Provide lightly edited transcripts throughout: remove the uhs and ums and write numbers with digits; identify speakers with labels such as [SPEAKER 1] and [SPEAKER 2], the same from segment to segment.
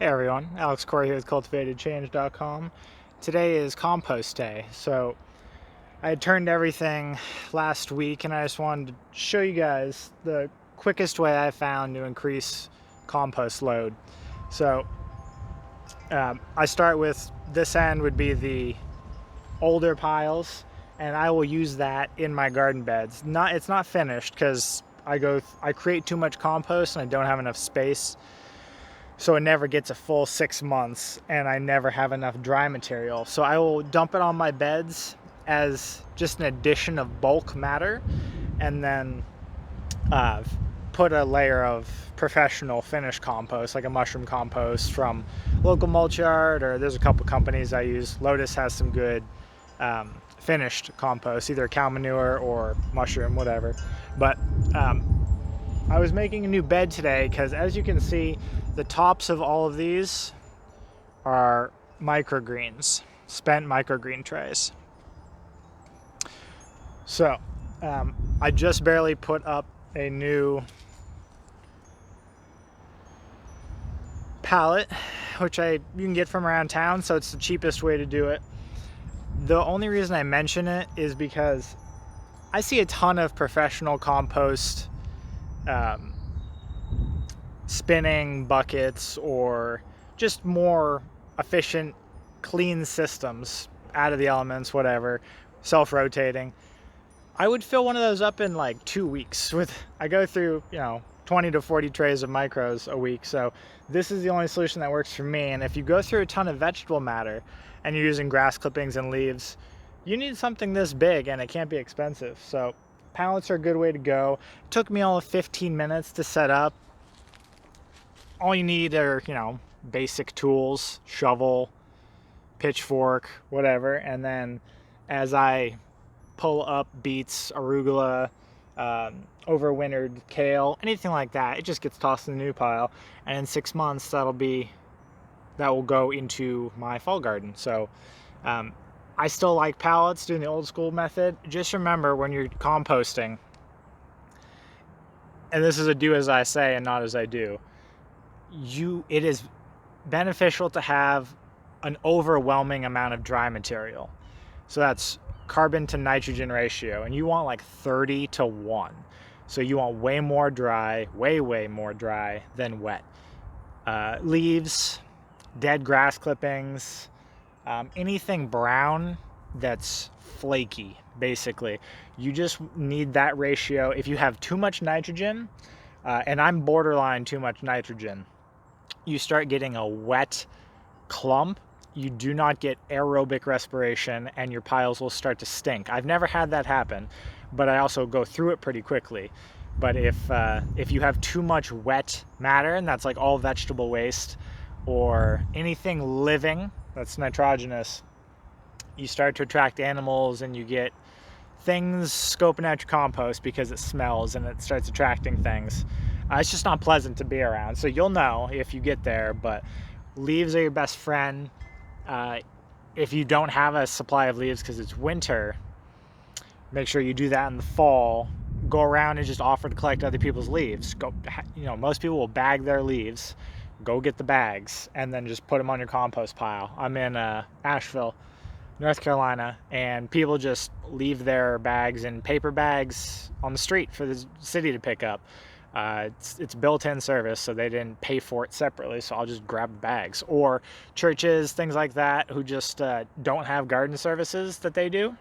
[SPEAKER 1] Hey everyone, Alex Corey here with cultivatedchange.com. Today is compost day, so I had turned everything last week and I just wanted to show you guys the quickest way I found to increase compost load. So I start with this end would be the older piles, and I will use that in my garden beds. It's not finished because I create too much compost and I don't have enough space. So it never gets a full 6 months and I never have enough dry material. So I will dump it on my beds as just an addition of bulk matter, and then put a layer of professional finished compost, like a mushroom compost from local mulch yard, or there's a couple companies I use. Lotus has some good finished compost, either cow manure or mushroom, whatever. But I was making a new bed today because, as you can see, the tops of all of these are microgreens, spent microgreen trays. So I just barely put up a new pallet, which you can get from around town, so it's the cheapest way to do it. The only reason I mention it is because I see a ton of professional compost spinning buckets or just more efficient, clean systems out of the elements, whatever, self-rotating. I would fill one of those up in like 2 weeks. I go through 20 to 40 trays of micros a week, so this is the only solution that works for me. And if you go through a ton of vegetable matter and you're using grass clippings and leaves, you need something this big, and it can't be expensive. So pallets are a good way to go. It took me all of 15 minutes to set up. All you need are, basic tools, shovel, pitchfork, whatever. And then as I pull up beets, arugula, overwintered kale, anything like that, it just gets tossed in the new pile. And in 6 months, that will go into my fall garden. So I still like pallets, doing the old school method. Just remember, when you're composting, and this is a do as I say and not as I do, it is beneficial to have an overwhelming amount of dry material. So that's carbon to nitrogen ratio, and you want like 30 to 1. So you want way more dry, way more dry than wet. Leaves, dead grass clippings, anything brown that's flaky, basically. You just need that ratio. If you have too much nitrogen, and I'm borderline too much nitrogen, you start getting a wet clump. You do not get aerobic respiration, and your piles will start to stink. I've never had that happen, but I also go through it pretty quickly. But if you have too much wet matter, and that's like all vegetable waste or anything living that's nitrogenous, you start to attract animals, and you get things scoping out your compost because it smells and it starts attracting things. It's just not pleasant to be around. So you'll know if you get there, but leaves are your best friend. If you don't have a supply of leaves because it's winter, make sure you do that in the fall. Go around and just offer to collect other people's leaves. Most people will bag their leaves. Go get the bags and then just put them on your compost pile. I'm in Asheville, North Carolina, and people just leave their bags in paper bags on the street for the city to pick up. It's built-in service, so they didn't pay for it separately, so I'll just grab the bags. Or churches, things like that, who just don't have garden services that they do,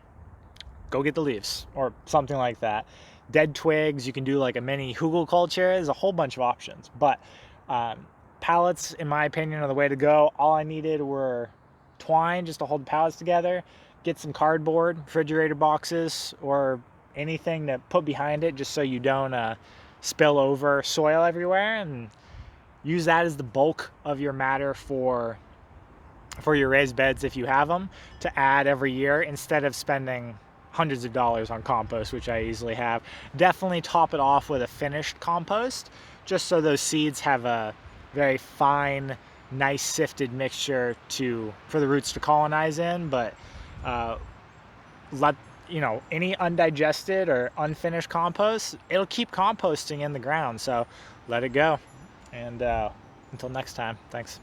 [SPEAKER 1] go get the leaves or something like that. Dead twigs, you can do like a mini hugelkultur. There's a whole bunch of options, but pallets, in my opinion, are the way to go. All I needed were twine just to hold the pallets together, get some cardboard, refrigerator boxes, or anything to put behind it just so you don't spill over soil everywhere, and use that as the bulk of your matter for your raised beds if you have them, to add every year instead of spending hundreds of dollars on compost, which I easily have. Definitely top it off with a finished compost, just so those seeds have a very fine, nice sifted mixture for the roots to colonize in. But any undigested or unfinished compost, it'll keep composting in the ground. So let it go. And until next time, thanks.